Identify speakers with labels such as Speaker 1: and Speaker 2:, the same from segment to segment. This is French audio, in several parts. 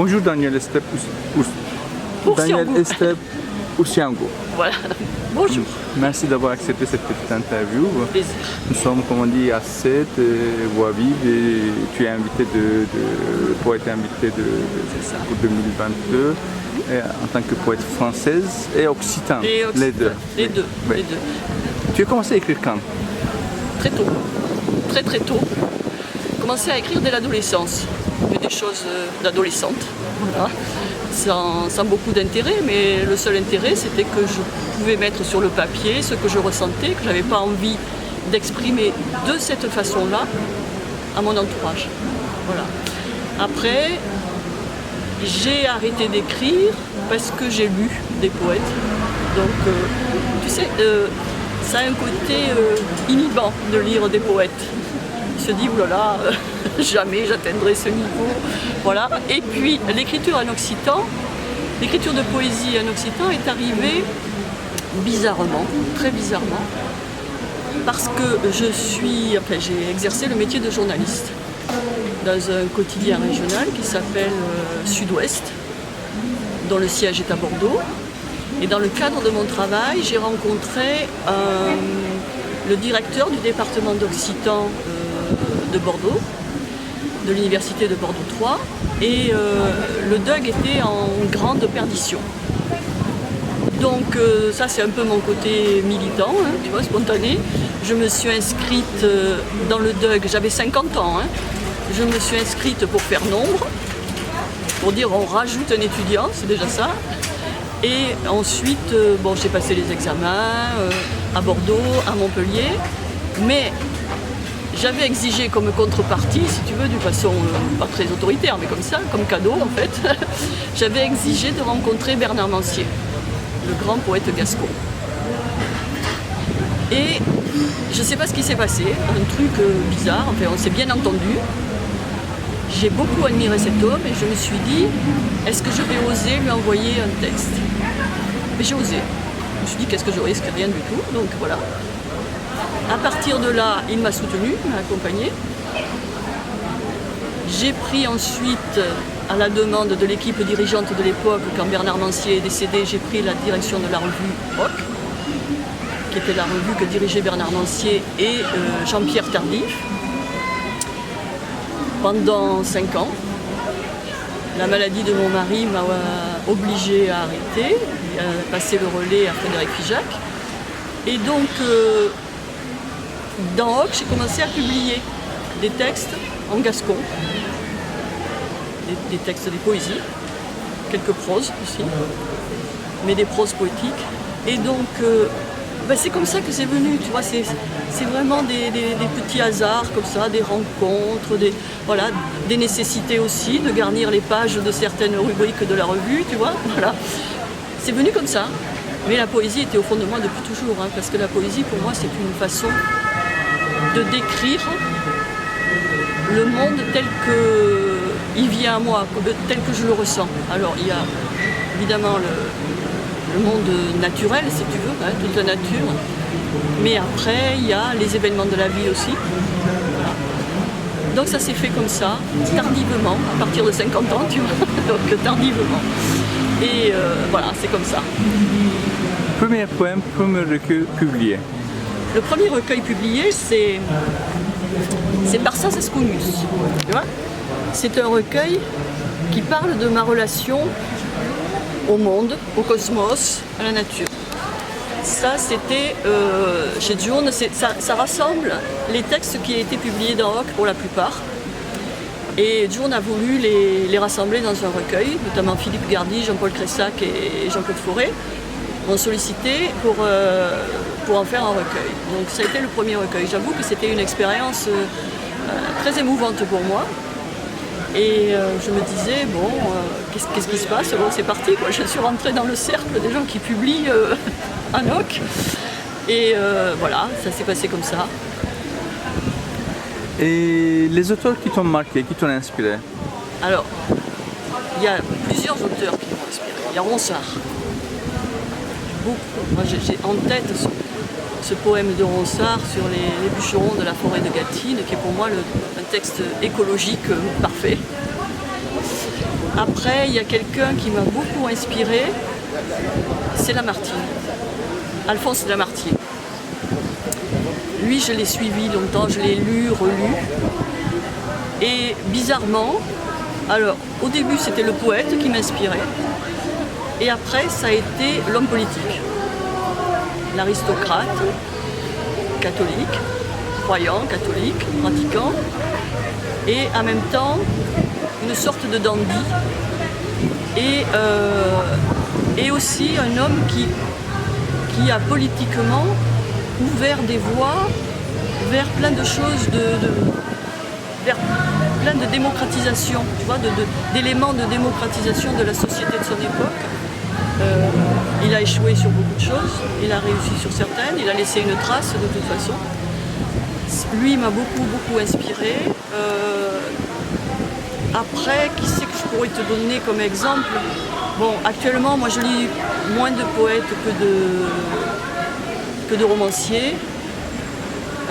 Speaker 1: Bonjour Daniel Estep Daniel Estep Usiango.
Speaker 2: Voilà, bonjour.
Speaker 1: Merci d'avoir accepté cette petite interview.
Speaker 2: Plaisir.
Speaker 1: Nous sommes, comme on dit, à 7, Voix Vive, et tu es invité poète invité pour 2022 en tant que poète française et occitan. Les deux.
Speaker 2: Les deux.
Speaker 1: Oui.
Speaker 2: Les deux.
Speaker 1: Tu as commencé à écrire quand?
Speaker 2: Très tôt. Très très tôt. J'ai commencé à écrire dès l'adolescence. Des choses d'adolescente. Voilà. Sans beaucoup d'intérêt, mais le seul intérêt c'était que je pouvais mettre sur le papier ce que je ressentais, que je n'avais pas envie d'exprimer de cette façon-là à mon entourage. Voilà. Après, j'ai arrêté d'écrire parce que j'ai lu des poètes. Donc, tu sais, ça a un côté inhibant de lire des poètes. On se dit, oulala, jamais j'atteindrai ce niveau. Voilà. Et puis l'écriture en occitan, l'écriture de poésie en occitan est arrivée bizarrement, très bizarrement, parce que j'ai exercé le métier de journaliste dans un quotidien régional qui s'appelle Sud-Ouest, dont le siège est à Bordeaux. Et dans le cadre de mon travail, j'ai rencontré le directeur du département d'occitan de Bordeaux, de l'université de Bordeaux 3, et le DUG était en grande perdition. Donc ça c'est un peu mon côté militant, hein, tu vois, spontané. Je me suis inscrite dans le DUG, j'avais 50 ans, hein. Je me suis inscrite pour faire nombre, pour dire on rajoute un étudiant, c'est déjà ça. Et ensuite, j'ai passé les examens à Bordeaux, à Montpellier, mais j'avais exigé comme contrepartie, si tu veux, d'une façon pas très autoritaire, mais comme ça, comme cadeau en fait, j'avais exigé de rencontrer Bernard Mancier, le grand poète gascon. Et je ne sais pas ce qui s'est passé, un truc bizarre, enfin on s'est bien entendu. J'ai beaucoup admiré cet homme et je me suis dit, est-ce que je vais oser lui envoyer un texte? Et j'ai osé. Je me suis dit, qu'est-ce que je risque? Rien du tout, donc voilà. À partir de là, il m'a soutenu, m'a accompagné. J'ai pris ensuite, à la demande de l'équipe dirigeante de l'époque, quand Bernard Mancier est décédé, j'ai pris la direction de la revue Rock, qui était la revue que dirigeait Bernard Mancier et Jean-Pierre Tardif, pendant 5 ans. La maladie de mon mari m'a obligée à arrêter, à passer le relais à Frédéric Figeac. Et donc, dans Hoc, j'ai commencé à publier des textes en gascon, des textes, des poésies, quelques proses aussi, mais des proses poétiques. Et donc, c'est comme ça que c'est venu, tu vois, c'est vraiment des petits hasards comme ça, des rencontres, des nécessités aussi de garnir les pages de certaines rubriques de la revue, tu vois, voilà. C'est venu comme ça, mais la poésie était au fond de moi depuis toujours, hein, parce que la poésie pour moi c'est une façon de décrire le monde tel qu'il vient à moi, tel que je le ressens. Alors il y a évidemment le monde naturel, si tu veux, hein, toute la nature. Mais après, il y a les événements de la vie aussi. Voilà. Donc ça s'est fait comme ça, tardivement, à partir de 50 ans, tu vois, donc tardivement. Et voilà, c'est comme ça.
Speaker 1: Premier poème, premier recueil publié.
Speaker 2: Le premier recueil publié, c'est Barsas Esconius, tu vois. C'est un recueil qui parle de ma relation au monde, au cosmos, à la nature. Ça, c'était chez Djourne, ça rassemble les textes qui ont été publiés dans Hoc pour la plupart. Et Djourne a voulu les rassembler dans un recueil, notamment Philippe Gardy, Jean-Paul Cressac et Jean-Claude Fauré m'ont sollicité pour en faire un recueil. Donc ça a été le premier recueil. J'avoue que c'était une expérience très émouvante pour moi. Et je me disais, bon, qu'est-ce qui se passe? Bon, c'est parti, quoi. Je suis rentrée dans le cercle des gens qui publient un Hoc. Et voilà, ça s'est passé comme ça.
Speaker 1: Et les auteurs qui t'ont marqué, qui t'ont inspiré?
Speaker 2: Alors, il y a plusieurs auteurs qui m'ont inspiré. Il y a Ronsard. Beaucoup. Moi, j'ai en tête ce poème de Ronsard sur les bûcherons de la forêt de Gâtine, qui est pour moi un texte écologique parfait. Après, il y a quelqu'un qui m'a beaucoup inspiré, c'est Lamartine, Alphonse de Lamartine. Lui, je l'ai suivi longtemps, je l'ai lu, relu. Et bizarrement, alors au début c'était le poète qui m'inspirait, et après ça a été l'homme politique, l'aristocrate, catholique, croyant, catholique, pratiquant, et en même temps une sorte de dandy, et aussi un homme qui a politiquement ouvert des voies vers plein de choses, vers plein de démocratisation, tu vois, d'éléments de démocratisation de la société de son époque. Il a échoué sur beaucoup de choses, il a réussi sur certaines, il a laissé une trace de toute façon. Lui m'a beaucoup inspiré. Après, qui c'est que je pourrais te donner comme exemple? Bon, actuellement, moi je lis moins de poètes que de romanciers.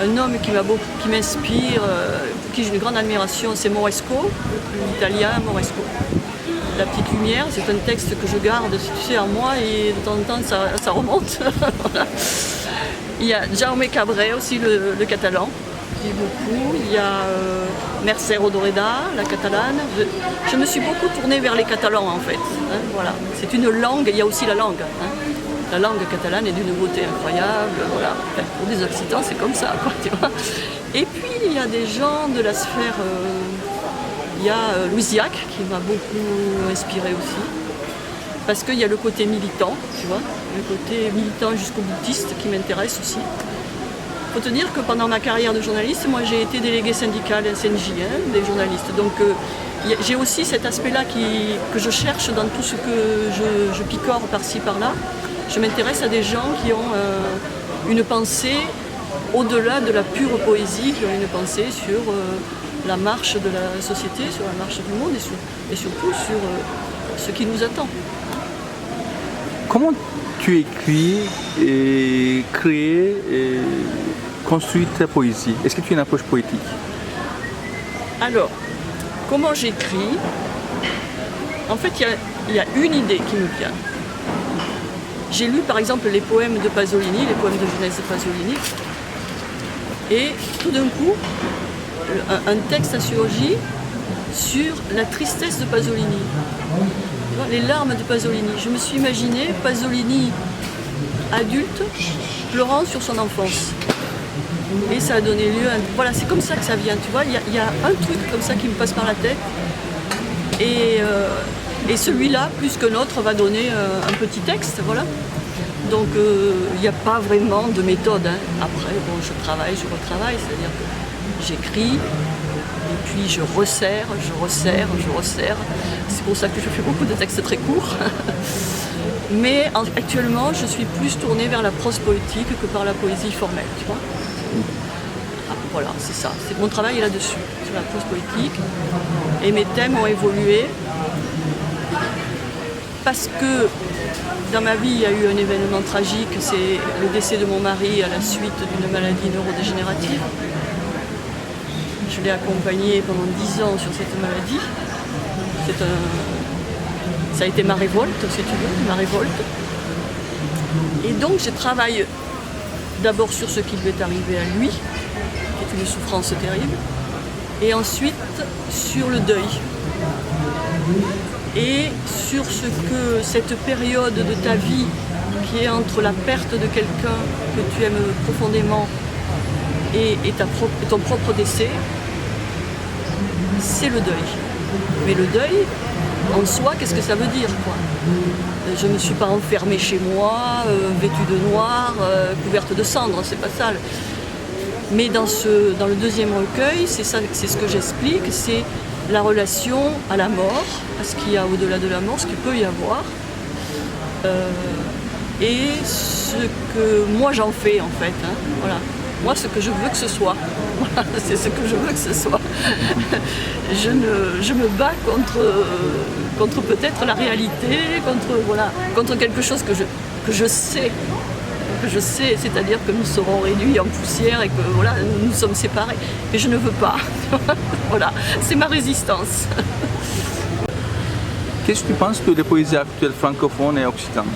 Speaker 2: Un homme qui m'inspire, pour qui j'ai une grande admiration, c'est Moresco, l'italien Moresco. La petite lumière, c'est un texte que je garde, tu sais, en moi, et de temps en temps ça remonte. Voilà. Il y a Jaume Cabré aussi, le catalan, qui lit beaucoup. Il y a Mercè Rodoreda, la catalane. Je me suis beaucoup tournée vers les catalans en fait. Hein, voilà. C'est une langue, il y a aussi la langue. Hein. La langue catalane est d'une beauté incroyable, voilà. Enfin, pour des Occitans, c'est comme ça, quoi, tu vois. Et puis, il y a des gens de la sphère... il y a Louis Llach, qui m'a beaucoup inspiré aussi. Parce qu'il y a le côté militant, tu vois. Le côté militant jusqu'au boutiste qui m'intéresse aussi. Il faut te dire que pendant ma carrière de journaliste, moi, j'ai été déléguée syndicale SNJ, hein, des journalistes. Donc, j'ai aussi cet aspect-là que je cherche dans tout ce que je picore par-ci, par-là. Je m'intéresse à des gens qui ont une pensée au-delà de la pure poésie, qui ont une pensée sur la marche de la société, sur la marche du monde et surtout sur ce qui nous attend.
Speaker 1: Comment tu écris et crées et construis ta poésie? Est-ce que tu as une approche poétique?
Speaker 2: Alors, comment j'écris? En fait, il y a une idée qui me vient. J'ai lu par exemple les poèmes de Pasolini, les poèmes de jeunesse de Pasolini, et tout d'un coup, un texte a surgi sur la tristesse de Pasolini, tu vois, les larmes de Pasolini. Je me suis imaginé Pasolini adulte pleurant sur son enfance. Et ça a donné lieu à... Voilà, c'est comme ça que ça vient, tu vois, il y a un truc comme ça qui me passe par la tête. Et celui-là, plus que l'autre, va donner un petit texte, voilà. Donc il n'y a pas vraiment de méthode. Hein. Après, bon, je travaille, je retravaille, c'est-à-dire que j'écris, et puis je resserre. C'est pour ça que je fais beaucoup de textes très courts. Mais actuellement, je suis plus tournée vers la prose poétique que par la poésie formelle, tu vois. Voilà, c'est ça. Mon travail est là-dessus, sur la prose poétique. Et mes thèmes ont évolué. Parce que dans ma vie, il y a eu un événement tragique, c'est le décès de mon mari à la suite d'une maladie neurodégénérative. Je l'ai accompagné pendant 10 ans sur cette maladie. Ça a été ma révolte, si tu veux, ma révolte. Et donc, je travaille d'abord sur ce qui lui est arrivé à lui, qui est une souffrance terrible, et ensuite sur le deuil. Et sur ce que cette période de ta vie qui est entre la perte de quelqu'un que tu aimes profondément et ton propre décès, c'est le deuil. Mais le deuil, en soi, qu'est-ce que ça veut dire, quoi? Je ne me suis pas enfermée chez moi, vêtue de noir, couverte de cendres, c'est pas ça. Mais dans le deuxième recueil, c'est ce que j'explique, c'est la relation à la mort, à ce qu'il y a au-delà de la mort, ce qu'il peut y avoir, et ce que moi j'en fais en fait. Hein, voilà. Moi, ce que je veux que ce soit, voilà, c'est ce que je veux que ce soit. Je me bats contre peut-être la réalité, contre quelque chose que je sais, c'est-à-dire que nous serons réduits en poussière et que voilà, nous sommes séparés. Mais je ne veux pas. Voilà, c'est ma résistance.
Speaker 1: Qu'est-ce que tu penses de la poésie actuelle francophone et occitane?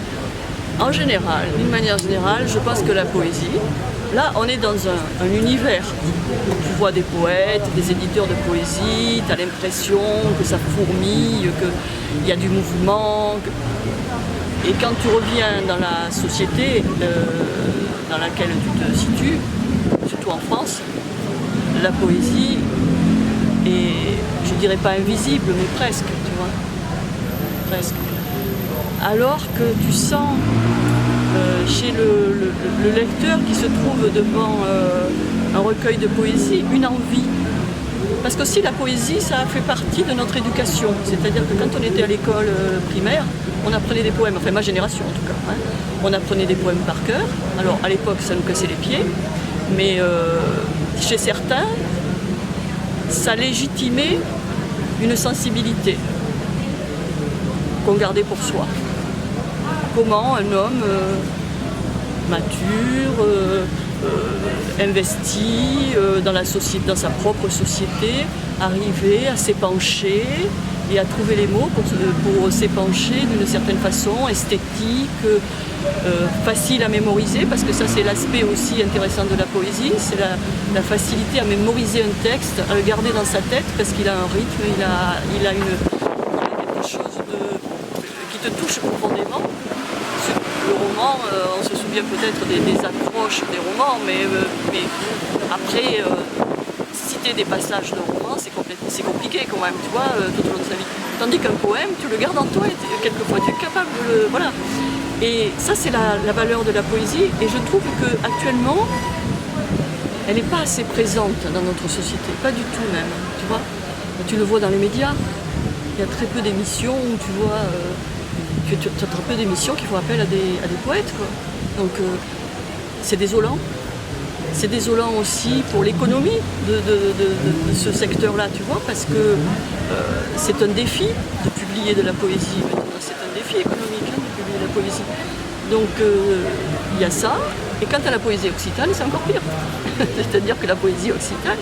Speaker 2: En général, d'une manière générale, je pense que la poésie, là on est dans un univers où tu vois des poètes, des éditeurs de poésie, tu as l'impression que ça fourmille, qu'il y a du mouvement. Et quand tu reviens dans la société dans laquelle tu te situes, surtout en France, la poésie est, je dirais pas invisible, mais presque, tu vois. Presque. Alors que tu sens chez le lecteur qui se trouve devant un recueil de poésie une envie. Parce que si la poésie, ça a fait partie de notre éducation. C'est-à-dire que quand on était à l'école primaire, on apprenait des poèmes, enfin ma génération en tout cas, hein, on apprenait des poèmes par cœur. Alors à l'époque, ça nous cassait les pieds, mais chez certains, ça légitimait une sensibilité qu'on gardait pour soi. Comment un homme mature, investi dans sa propre société, arrivait à s'épancher et à trouver les mots pour s'épancher d'une certaine façon, esthétique, facile à mémoriser, parce que ça c'est l'aspect aussi intéressant de la poésie, c'est la facilité à mémoriser un texte, à le garder dans sa tête, parce qu'il a un rythme, il a quelque chose qui te touche profondément. Le roman, on se souvient peut-être des accroches des romans, mais après, citer des passages de romans, c'est compliqué quand même, tu vois, tout au long de sa vie. Tandis qu'un poème, tu le gardes en toi et quelquefois tu es capable de le... Voilà. Et ça, c'est la valeur de la poésie, et je trouve qu'actuellement, elle n'est pas assez présente dans notre société, pas du tout même, tu vois. Tu le vois dans les médias, il y a très peu d'émissions où tu vois... tu as très peu d'émissions qui font appel à des poètes, quoi. Donc c'est désolant. C'est désolant aussi pour l'économie de ce secteur-là, tu vois, parce que c'est un défi de publier de la poésie maintenant. C'est un défi économique, hein, de publier de la poésie. Donc il y a ça. Et quant à la poésie occitane, c'est encore pire. C'est-à-dire que la poésie occitane,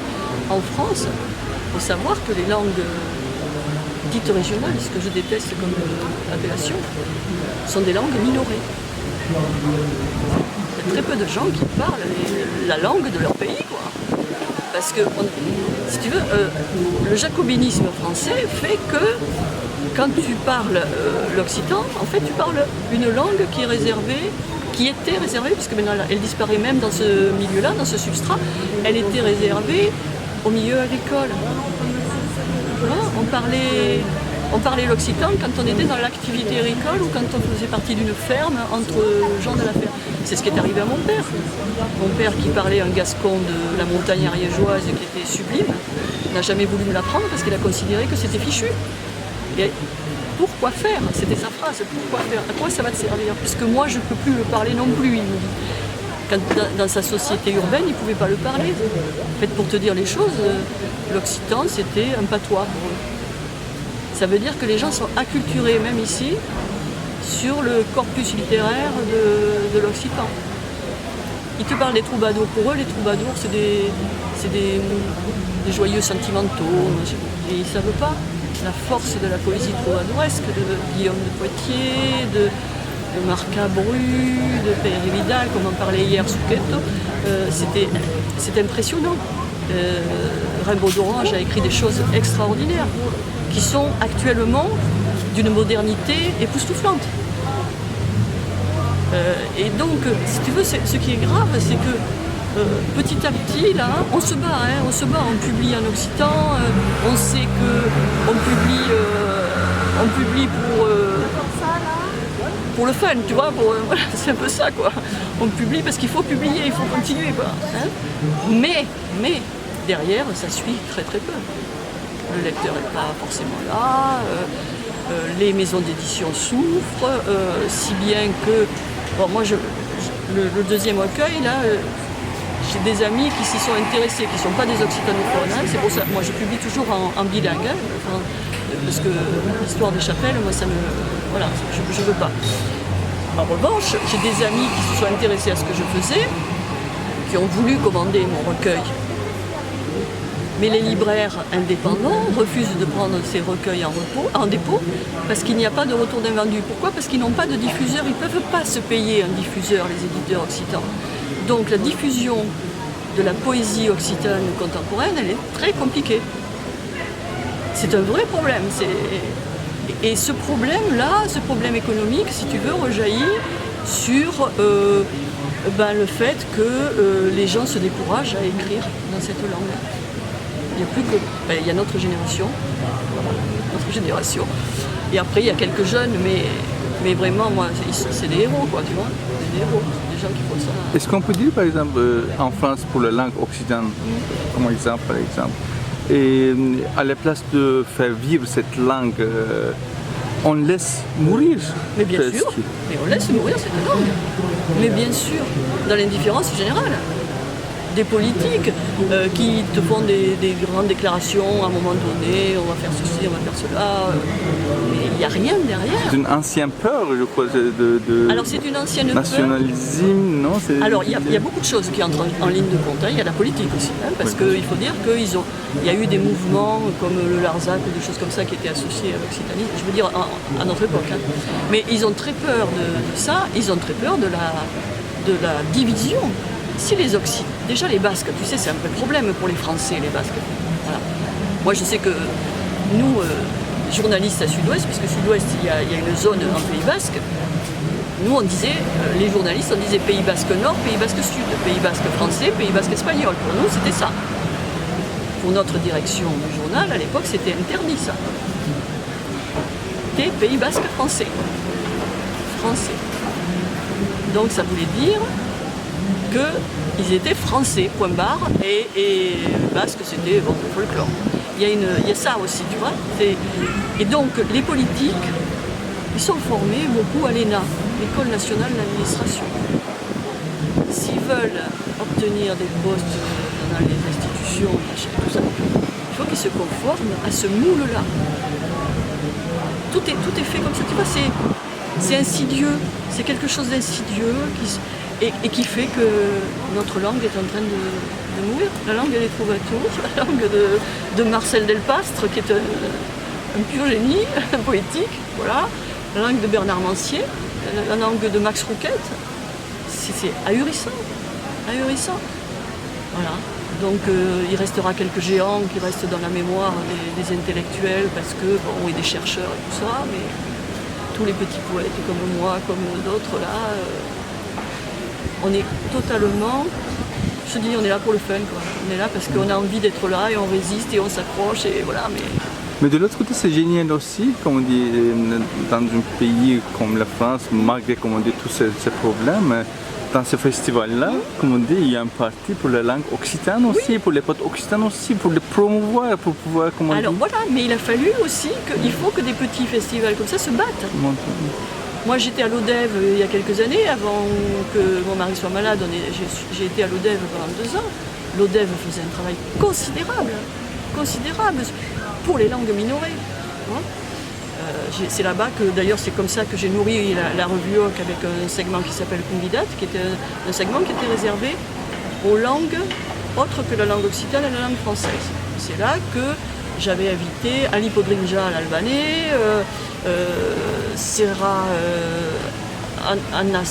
Speaker 2: en France, il faut savoir que les langues dites régionales, ce que je déteste comme appellation, sont des langues minorées. Il y a très peu de gens qui parlent la langue de leur pays, quoi. Parce que, si tu veux, le jacobinisme français fait que quand tu parles l'occitan, en fait tu parles une langue qui est réservée, qui était réservée, puisque maintenant elle disparaît même dans ce milieu-là, dans ce substrat, elle était réservée au milieu agricole. Voilà, on parlait l'occitan quand on était dans l'activité agricole ou quand on faisait partie d'une ferme entre gens de la ferme. C'est ce qui est arrivé à mon père. Mon père, qui parlait un gascon de la montagne ariégeoise qui était sublime, n'a jamais voulu me l'apprendre parce qu'il a considéré que c'était fichu. Et pourquoi faire? C'était sa phrase, pourquoi faire? À quoi ça va te servir? Puisque moi je ne peux plus le parler non plus, il me dit. Quand, dans sa société urbaine, il ne pouvait pas le parler. En fait, pour te dire les choses, l'occitan c'était un patois pour eux. Ça veut dire que les gens sont acculturés, même ici, sur le corpus littéraire de l'occitan. Ils te parlent des troubadours. Pour eux, les troubadours, c'est des joyeux sentimentaux. Et ils ne savent pas la force de la poésie troubadouresque de Guillaume de Poitiers, de Marca Bru, de Père Vidal, comme on parlait hier sous Queto. C'est impressionnant. Rimbaud d'Orange a écrit des choses extraordinaires qui sont actuellement d'une modernité époustouflante. Et donc, si tu veux, ce qui est grave, c'est que petit à petit, là, on se bat, on publie en occitan, on sait qu'on publie pour le fun, tu vois, voilà, c'est un peu ça, quoi. On publie parce qu'il faut publier, il faut continuer, quoi. Hein, mais, derrière, ça suit très très peu. Le lecteur n'est pas forcément là, les maisons d'édition souffrent, si bien que... Bon, moi, le deuxième recueil, là, j'ai des amis qui s'y sont intéressés, qui ne sont pas des occitanophones, hein, c'est pour ça que moi je publie toujours en bilingue, hein, enfin, parce que l'histoire des chapelles, moi ça me... Voilà, je ne veux pas. En revanche, j'ai des amis qui se sont intéressés à ce que je faisais, qui ont voulu commander mon recueil. Mais les libraires indépendants refusent de prendre ces recueils en dépôt parce qu'il n'y a pas de retour d'invendu. Pourquoi? Parce qu'ils n'ont pas de diffuseur, ils ne peuvent pas se payer un diffuseur, les éditeurs occitans. Donc la diffusion de la poésie occitane contemporaine, elle est très compliquée. C'est un vrai problème. Et ce problème-là, ce problème économique, si tu veux, rejaillit sur le fait que les gens se découragent à écrire dans cette langue. Il n'y a plus que... il y a notre génération. Et après, il y a quelques jeunes, mais vraiment, moi, c'est des héros, quoi, tu vois. C'est des héros, c'est des gens qui font ça.
Speaker 1: Est-ce qu'on peut dire, par exemple, en France, pour la langue occitane, comme exemple, par exemple, et à la place de faire vivre cette langue, on laisse mourir?
Speaker 2: Mais bien sûr, mais on laisse mourir cette langue. Mais bien sûr, dans l'indifférence générale. Des politiques qui te font des grandes déclarations à un moment donné, on va faire ceci, on va faire cela, mais il n'y a rien derrière.
Speaker 1: C'est une ancienne peur, je crois,
Speaker 2: Alors c'est une ancienne
Speaker 1: nationalisme, non?
Speaker 2: Alors il y a beaucoup de choses qui entrent en ligne de compte, hein. Il y a la politique aussi, hein, parce qu'il faut dire qu'il y a eu des mouvements comme le Larzac ou des choses comme ça qui étaient associés à l'occitanisme, je veux dire à notre époque. Hein. Mais ils ont très peur de ça, ils ont très peur de la division. Si les Occitans, déjà les Basques, tu sais, c'est un vrai problème pour les Français, les Basques. Voilà. Moi, je sais que nous, journalistes à Sud-Ouest, puisque Sud-Ouest, il y a une zone en Pays Basque, nous, on disait, les journalistes, on disait Pays Basque Nord, Pays Basque Sud, Pays Basque français, Pays Basque espagnol. Pour nous, c'était ça. Pour notre direction du journal, à l'époque, c'était interdit, ça. C'était Pays Basque français. Français. Donc, ça voulait dire qu'ils étaient français, point barre, et basque, c'était le folklore. Il y a ça aussi, tu vois. Et donc, les politiques, ils sont formés beaucoup à l'ENA, l'École nationale d'administration. S'ils veulent obtenir des postes dans les institutions, tout ça, il faut qu'ils se conforment à ce moule-là. Tout est fait comme ça, tu vois, c'est insidieux, c'est quelque chose d'insidieux et qui fait que notre langue est en train de mourir. La langue des troubadours, la langue de Marcel Delpastre, qui est un pur génie poétique, voilà. La langue de Bernard Mancier, la langue de Max Rouquette, c'est ahurissant, ahurissant. Voilà. Donc il restera quelques géants qui restent dans la mémoire des intellectuels, parce que, bon, et des chercheurs et tout ça, mais tous les petits poètes comme moi, comme d'autres là, on est totalement, je te dis, on est là pour le fun, quoi. On est là parce qu'on a envie d'être là et on résiste et on s'accroche et voilà.
Speaker 1: Mais de l'autre côté, c'est génial aussi, comme on dit, dans un pays comme la France, malgré, comme on dit, tous ces problèmes, dans ce festival-là, comme on dit, il y a une partie pour la langue occitane aussi, pour les potes occitanes aussi, pour le promouvoir, pour pouvoir, comme on dit.
Speaker 2: Alors voilà, mais il a fallu aussi qu'il faut que des petits festivals comme ça se battent. Moi, j'étais à l'ODEV il y a quelques années, avant que mon mari soit malade. J'ai été à l'ODEV pendant 2 ans. L'ODEV faisait un travail considérable, considérable, pour les langues minorées. C'est là-bas que, d'ailleurs, c'est comme ça que j'ai nourri la revue OC avec un segment qui s'appelle Convidat, qui était un segment qui était réservé aux langues autres que la langue occitane et la langue française. C'est là que j'avais invité Ali Podrinja, l'albanais, Anna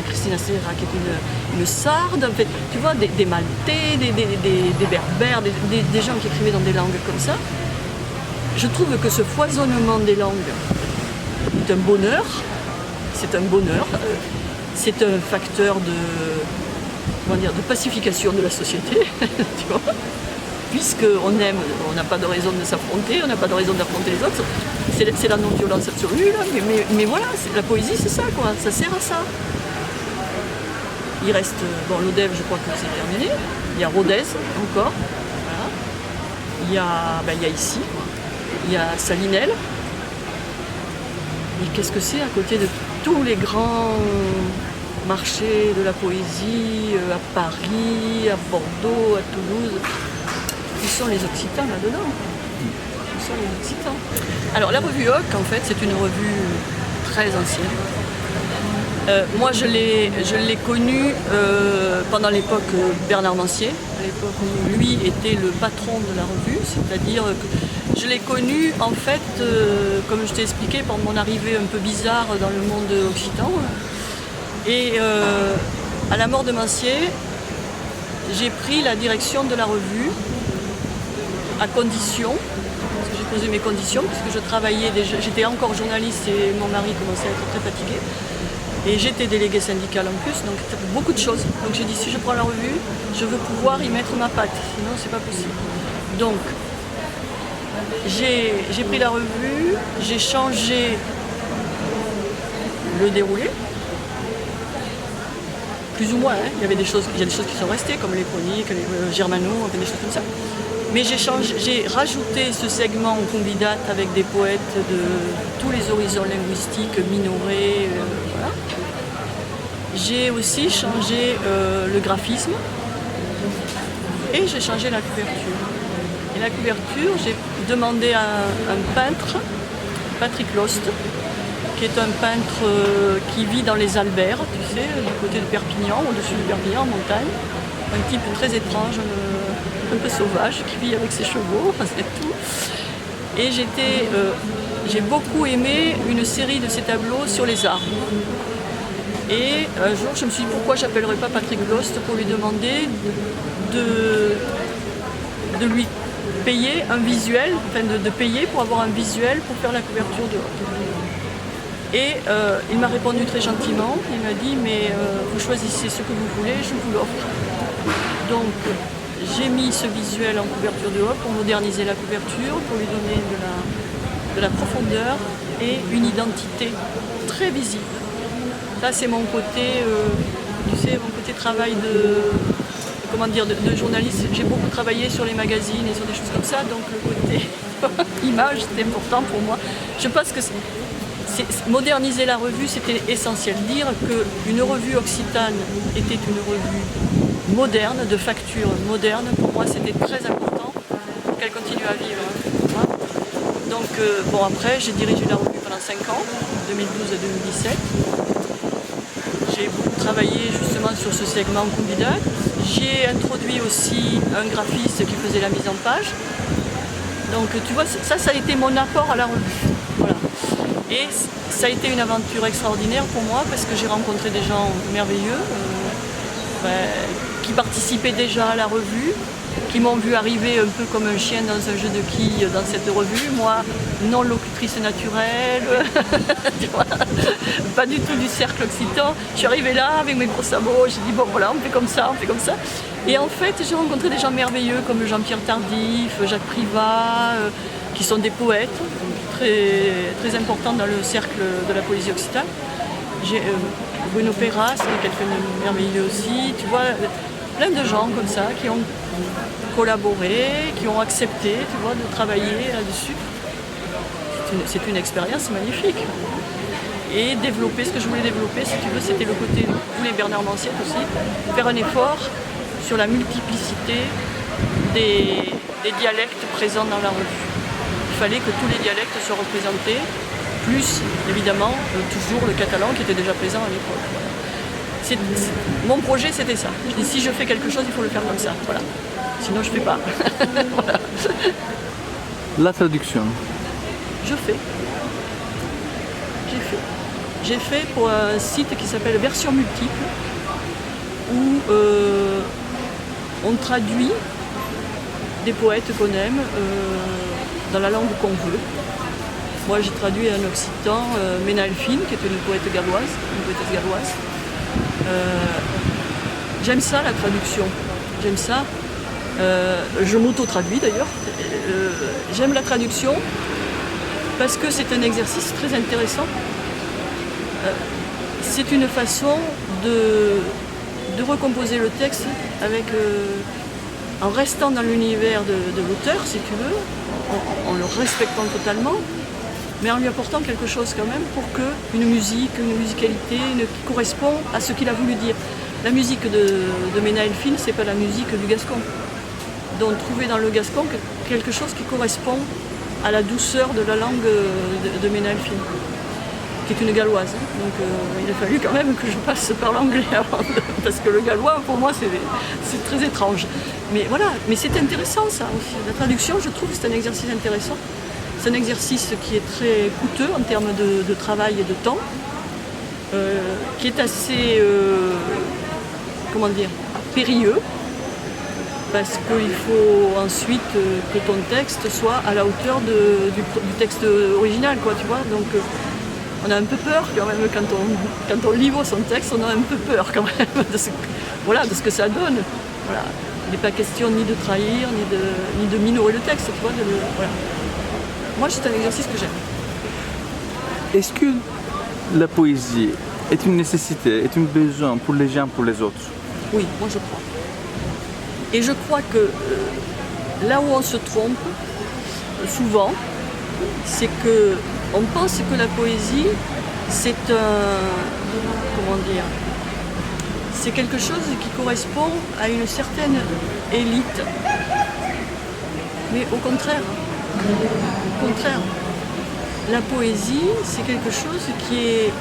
Speaker 2: Cristina Serra, qui est une sarde, en fait, tu vois, des Maltais, des Berbères, des gens qui écrivaient dans des langues comme ça. Je trouve que ce foisonnement des langues est un bonheur, c'est un facteur de pacification de la société, tu vois, puisqu'on aime, on n'a pas de raison de s'affronter, on n'a pas de raison d'affronter les autres, c'est la non-violence absolue, là, mais voilà, la poésie c'est ça, quoi, ça sert à ça. Il reste, l'ODEV, je crois que c'est terminé, il y a Rodez encore, voilà. Il y a ici, il y a Salinel. Et qu'est-ce que c'est à côté de tous les grands marchés de la poésie, à Paris, à Bordeaux, à Toulouse. Ils sont les Occitans là-dedans. Ils sont les Occitans. Alors la revue OC, en fait, c'est une revue très ancienne. Moi, je l'ai connue pendant l'époque Bernard Mancier. à l'époque où lui était le patron de la revue, c'est-à-dire que je l'ai connu en fait, comme je t'ai expliqué, pendant mon arrivée un peu bizarre dans le monde occitan. Et à la mort de Mancier, j'ai pris la direction de la revue à condition, parce que j'ai posé mes conditions, puisque je travaillais déjà, j'étais encore journaliste et mon mari commençait à être très fatigué. Et j'étais déléguée syndicale en plus, donc beaucoup de choses. Donc j'ai dit, si je prends la revue, je veux pouvoir y mettre ma patte, sinon c'est pas possible. Donc j'ai pris la revue, j'ai changé le déroulé, plus ou moins, hein. Il y a des choses qui sont restées, comme les chroniques, les germano, des choses comme ça. Mais j'ai rajouté ce segment candidate avec des poètes de tous les horizons linguistiques, Minoret, voilà. J'ai aussi changé le graphisme et j'ai changé la couverture. Et la couverture, j'ai demandé à un peintre, Patrick Lost, qui est un peintre qui vit dans les Alberts, tu sais, du côté de Perpignan, au-dessus de Perpignan, en montagne. Un type très étrange, un peu sauvage, qui vit avec ses chevaux, c'est tout. Et j'ai beaucoup aimé une série de ses tableaux sur les arbres. Et un jour, je me suis dit, pourquoi je n'appellerais pas Patrick Lost pour lui demander de lui payer un visuel, enfin de payer pour avoir un visuel pour faire la couverture de Hop. Et il m'a répondu très gentiment, il m'a dit, mais vous choisissez ce que vous voulez, je vous l'offre. Donc j'ai mis ce visuel en couverture de Hop pour moderniser la couverture, pour lui donner de la profondeur et une identité très visible. Ça c'est mon côté, tu sais, mon côté travail de journaliste. J'ai beaucoup travaillé sur les magazines et sur des choses comme ça, donc le côté image c'était important pour moi. Je pense que moderniser la revue, c'était essentiel. Dire qu'une revue occitane était une revue moderne, de facture moderne, pour moi c'était très important pour qu'elle continue à vivre. Hein. Donc bon, après j'ai dirigé la revue pendant 5 ans, 2012 à 2017. J'ai beaucoup travaillé justement sur ce segment candidat. J'ai introduit aussi un graphiste qui faisait la mise en page. Donc tu vois, ça a été mon apport à la revue. Voilà. Et ça a été une aventure extraordinaire pour moi parce que j'ai rencontré des gens merveilleux qui participaient déjà à la revue, qui m'ont vu arriver un peu comme un chien dans un jeu de quilles dans cette revue. Moi, non locutrice naturelle, tu vois, pas du tout du cercle occitan. Je suis arrivée là avec mes gros sabots, j'ai dit bon voilà, on fait comme ça, on fait comme ça. Et en fait, j'ai rencontré des gens merveilleux comme Jean-Pierre Tardif, Jacques Privat, qui sont des poètes très, très importants dans le cercle de la poésie occitane. J'ai Bruno Perras, qui est quelqu'un de merveilleux aussi, tu vois, plein de gens comme ça qui ont collaboré, qui ont accepté, tu vois, de travailler là-dessus. C'est une expérience magnifique. Et développer ce que je voulais développer, si tu veux, c'était le côté, vous les Bernard Mancier aussi, faire un effort sur la multiplicité des dialectes présents dans la revue. Il fallait que tous les dialectes soient représentés, plus évidemment toujours le catalan qui était déjà présent à l'époque. Mon projet c'était ça. Je dis si je fais quelque chose, il faut le faire comme ça. Voilà. Sinon je ne fais pas. Voilà.
Speaker 1: La traduction.
Speaker 2: Je fais. J'ai fait pour un site qui s'appelle Version Multiple, où on traduit des poètes qu'on aime dans la langue qu'on veut. Moi j'ai traduit en occitan Mena Elfine, qui est une poétesse galloise. J'aime ça la traduction, j'aime ça. Je m'auto-traduis d'ailleurs. J'aime la traduction parce que c'est un exercice très intéressant. C'est une façon de recomposer le texte avec, en restant dans l'univers de l'auteur, si tu veux, en le respectant totalement, mais en lui apportant quelque chose quand même pour qu'une musicalité qui correspond à ce qu'il a voulu dire. La musique de Mena Elfine, c'est pas la musique du gascon. Donc trouver dans le gascon quelque chose qui correspond à la douceur de la langue de Mena Elfine. qui est une galloise. Donc il a fallu quand même que je passe par l'anglais avant, parce que le gallois, pour moi, c'est très étrange. Mais voilà, mais c'est intéressant ça aussi. La traduction, je trouve que c'est un exercice intéressant. C'est un exercice qui est très coûteux en termes de travail et de temps, qui est assez, comment dire, périlleux, parce qu'il faut ensuite que ton texte soit à la hauteur du texte original, quoi, tu vois. Donc on a un peu peur quand même quand on livre son texte, on a un peu peur quand même de ce que ça donne. Voilà. Il n'est pas question ni de trahir, ni de minorer le texte, tu vois. Voilà. Moi, c'est un exercice que j'aime.
Speaker 1: Est-ce que la poésie est une nécessité, est un besoin pour les gens, pour les autres?
Speaker 2: Oui, moi je crois. Et je crois que là où on se trompe, souvent, c'est que on pense que la poésie, c'est c'est quelque chose qui correspond à une certaine élite. Mais au contraire, la poésie, c'est quelque chose qui est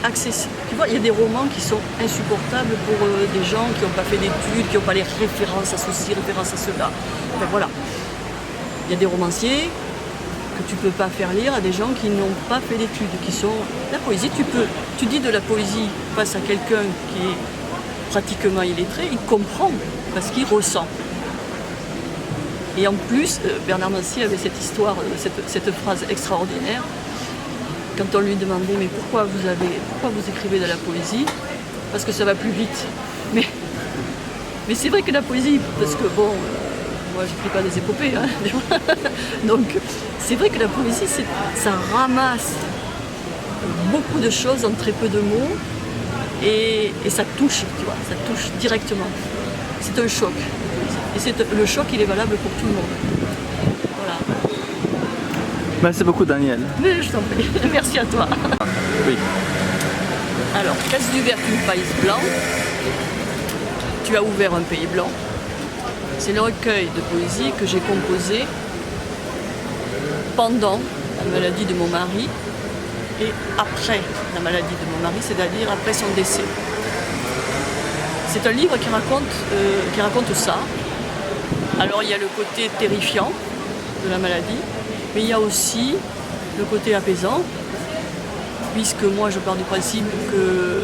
Speaker 2: accessible. Tu vois, il y a des romans qui sont insupportables pour des gens qui n'ont pas fait d'études, qui n'ont pas les références à ceci, références à cela. Enfin, voilà. Il y a des romanciers que tu ne peux pas faire lire à des gens qui n'ont pas fait d'études, qui sont... La poésie, tu dis de la poésie face à quelqu'un qui est pratiquement illettré, il comprend parce qu'il ressent. Et en plus, Bernard Mancier avait cette histoire, cette phrase extraordinaire. Quand on lui demandait mais pourquoi vous écrivez de la poésie? Parce que ça va plus vite. Mais c'est vrai que la poésie, parce que bon, moi je n'écris pas des épopées, hein, donc c'est vrai que la poésie, ça ramasse beaucoup de choses en très peu de mots et ça touche, tu vois, ça touche directement. C'est un choc. Et le choc, il est valable pour tout le monde. Voilà.
Speaker 1: Merci beaucoup, Daniel.
Speaker 2: Mais je t'en prie. Merci à toi.
Speaker 1: Oui.
Speaker 2: Alors, Casse du vert qu'une paille blanc. Tu as ouvert un pays blanc. C'est le recueil de poésie que j'ai composé pendant la maladie de mon mari et après la maladie de mon mari, c'est-à-dire après son décès. C'est un livre qui raconte ça. Alors il y a le côté terrifiant de la maladie, mais il y a aussi le côté apaisant, puisque moi je pars du principe que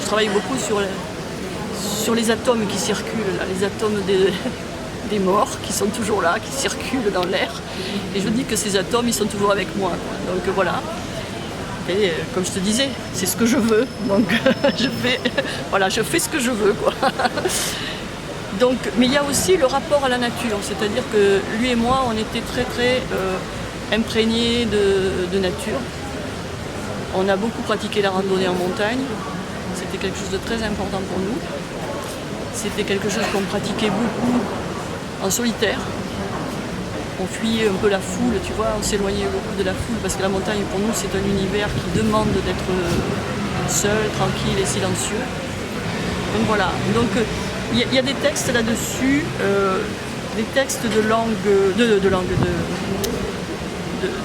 Speaker 2: je travaille beaucoup sur les atomes qui circulent, là, les atomes des morts qui sont toujours là, qui circulent dans l'air. Et je dis que ces atomes, ils sont toujours avec moi. Donc voilà. Et comme je te disais, c'est ce que je veux. Donc je fais ce que je veux, quoi. Donc, mais il y a aussi le rapport à la nature, c'est-à-dire que lui et moi, on était très très imprégnés de nature. On a beaucoup pratiqué la randonnée en montagne, c'était quelque chose de très important pour nous. C'était quelque chose qu'on pratiquait beaucoup en solitaire. On fuyait un peu la foule, tu vois, on s'éloignait beaucoup de la foule parce que la montagne pour nous c'est un univers qui demande d'être seul, tranquille et silencieux. Donc voilà. Donc, il y a des textes là-dessus, des textes de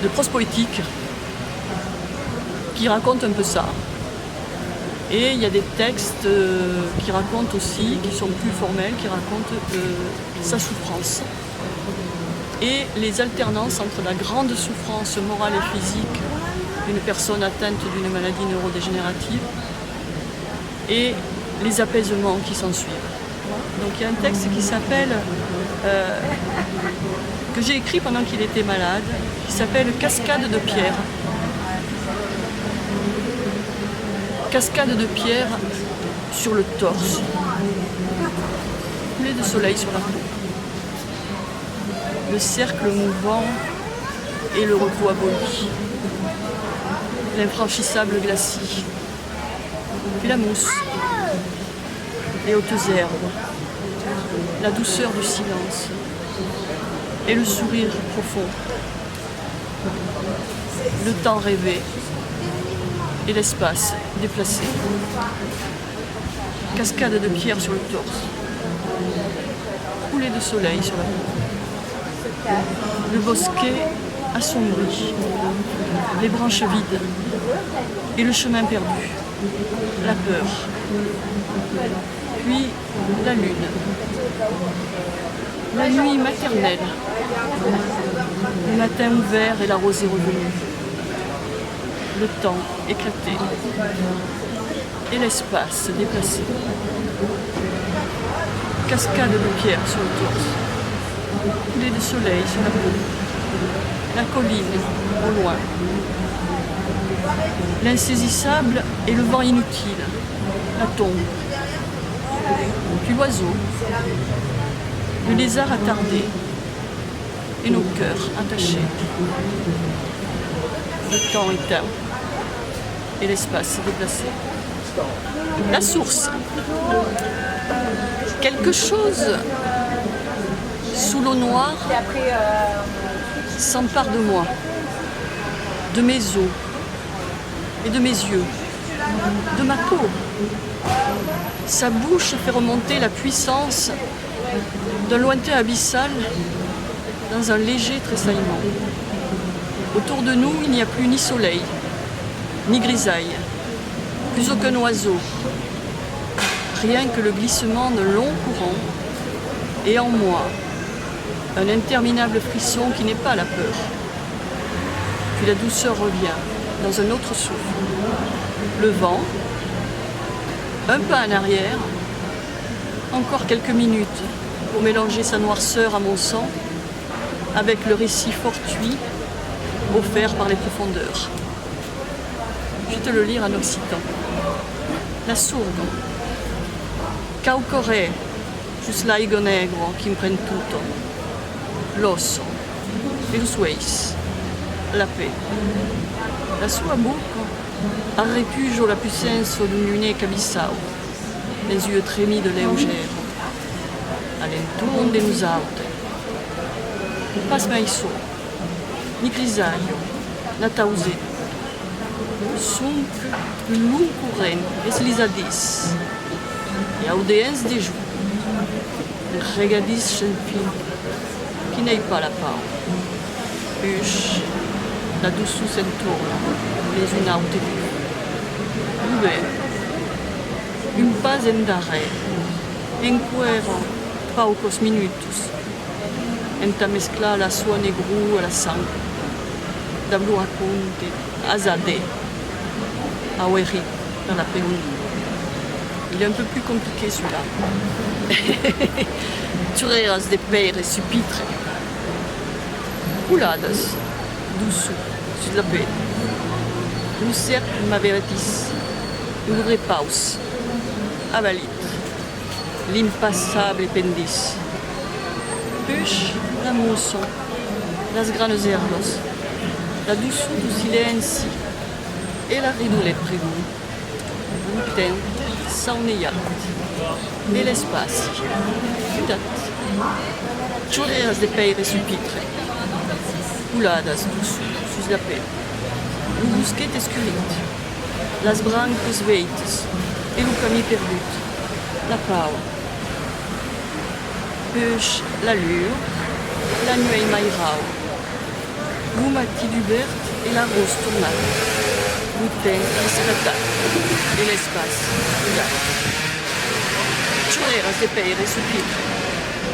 Speaker 2: prose poétique qui racontent un peu ça. Et il y a des textes qui racontent aussi, qui sont plus formels, qui racontent sa souffrance. Et les alternances entre la grande souffrance morale et physique d'une personne atteinte d'une maladie neurodégénérative et les apaisements qui s'ensuivent. Donc il y a un texte qui s'appelle, que j'ai écrit pendant qu'il était malade, qui s'appelle « Cascade de pierre ». Cascade de pierre sur le torse, coulée de soleil sur la peau, le cercle mouvant et le repos aboli, l'infranchissable glacis, puis la mousse, les hautes herbes, la douceur du silence et le sourire profond, le temps rêvé et l'espace déplacé. Cascade de pierre sur le torse, coulée de soleil sur la peau, le bosquet assombri, les branches vides et le chemin perdu, la peur, puis la lune, la nuit maternelle, le matin ouvert et la rosée revenue, le temps éclaté et l'espace déplacé, cascade de pierres sur le torse, coulée de soleil sur la peau, la colline au loin, l'insaisissable et le vent inutile, la tombe, puis l'oiseau, le lézard attardé et nos cœurs attachés, le temps éteint et l'espace déplacé. La source, quelque chose sous l'eau noire s'empare de moi, de mes os et de mes yeux, de ma peau. Sa bouche fait remonter la puissance d'un lointain abyssal dans un léger tressaillement. Autour de nous, il n'y a plus ni soleil, ni grisaille, plus aucun oiseau, rien que le glissement de longs courants et en moi, un interminable frisson qui n'est pas la peur. Puis la douceur revient dans un autre souffle. Le vent, un pas en arrière, encore quelques minutes pour mélanger sa noirceur à mon sang avec le récit fortuit offert par les profondeurs. Je vais te le lire en occitan. La sourde. Caucoré, just laigo negro che imprende tutto. L'osso, il sueis, la paix. La sua bocca a rifugio la puissance d'un unique abissau, les yeux trémis de leugero, all'intorno de nous aute. Pas mai so, ni grisaio, na tausé. Sunt un lung current eslisadís, e audience de jour, un regadís sans fin, qui n'est pas la pau. Puix, la douceur s'entourna, les une aute vive. Un pas endarrer, enquero paucos minutos, enta mescla la sua negru a la sang, da blu racconte, azadé, a Oueri, dans la péonie. Il est un peu plus compliqué celui-là. Tureras de peire supitre. Culadas, douce, sur la paix. Lucer m'avertis, un repaus, avalit, l'impassable pendis. Puix, la mousson, las granes erlos, la douceur du silence et la ridoulette prévue. Un temps sauneiat, et l'espace, mudat. Choreras de peire supitre. Culadas douce, sur la paix. Un bousquet escurit, las brancas veites et le camí perdut, la pau. Puix, l'allure, la nuit mairau, l'humati d'Hubert et la rose tournade, le temps esclatat et l'espace mudat. Choreras de peire supitre,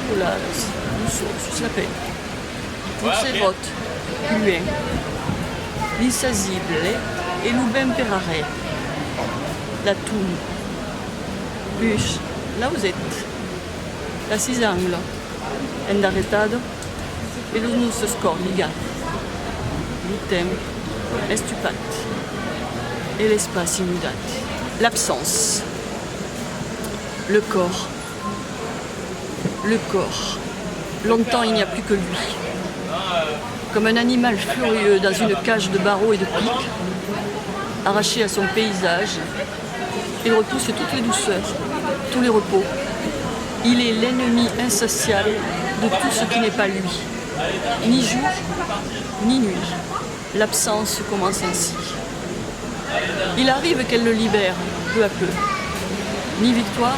Speaker 2: culadas douce, sur la paix. L'observot, luin, l'insaisissable et l'ubem perare, la toune, puix, la osette, la cisangla, endarretado et le nusso scorliga, l'item, estupat et l'espace immudat. L'absence, le corps, longtemps il n'y a plus que lui. Comme un animal furieux dans une cage de barreaux et de pics, arraché à son paysage, il repousse toutes les douceurs, tous les repos. Il est l'ennemi insatiable de tout ce qui n'est pas lui. Ni jour, ni nuit. L'absence commence ainsi. Il arrive qu'elle le libère, peu à peu. Ni victoire,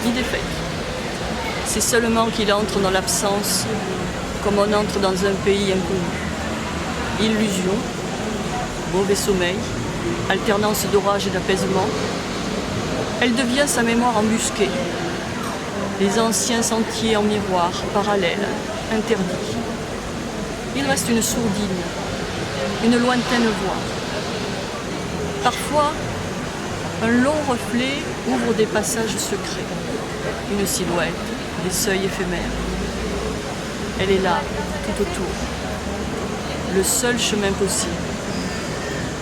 Speaker 2: ni défaite. C'est seulement qu'il entre dans l'absence comme on entre dans un pays inconnu. illusion, mauvais sommeil, alternance d'orage et d'apaisement. Elle devient sa mémoire embusquée. Les anciens sentiers en miroir, parallèles, interdits. Il reste une sourdine, une lointaine voix. Parfois, un long reflet ouvre des passages secrets, une silhouette, des seuils éphémères. Elle est là, tout autour. Le seul chemin possible,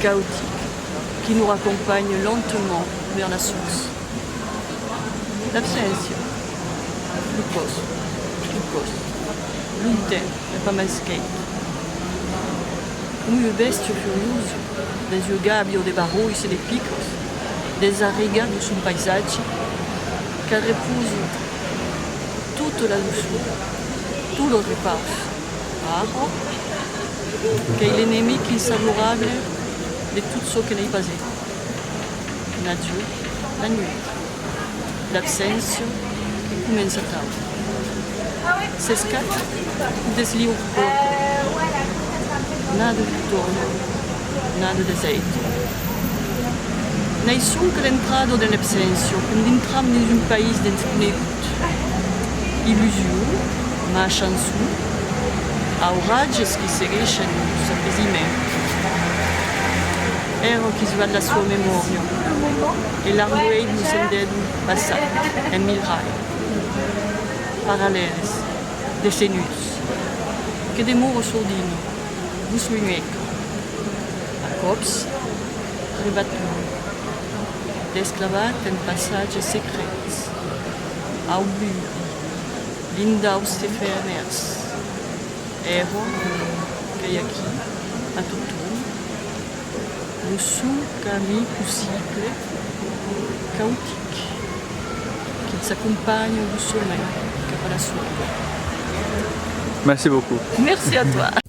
Speaker 2: chaotique, qui nous raccompagne lentement vers la source. L'absence, Lucos, l'unter, le pamasquet. Comme une bestia furieuse, des yeux gabbio, des barreaux et des picos, des arrigados sul paesaggio, qu'elle épouse toute la douceur, tout le repas. Qu'est l'ennemi insavorable de tout ce qui n'est pas passé. L'adieu, la nuit, l'absence qui commence à tard. C'est scatto, deslio il corpo. Nada de ritorno, nada de azeite. Nessun che l'entrado dell'absenzio, quindi entrambi in un paese d'infinitut. Illusion, ma chanson, a orages che seguiscono il sappesimento. Ero che si va dalla sua memoria, e l'arguei di un sendero passato, e milrai, paralleles, decenus, che de muro sordino, busluineco, a cops, ribattuto, d'esclavate in passaggi secreti, auguri, l'indaus efemers, ero che aqui, a tutto, le seul chemin possible, chaotique, qui s'accompagne du sommeil, qui va la sourire.
Speaker 1: Merci beaucoup.
Speaker 2: Merci à toi.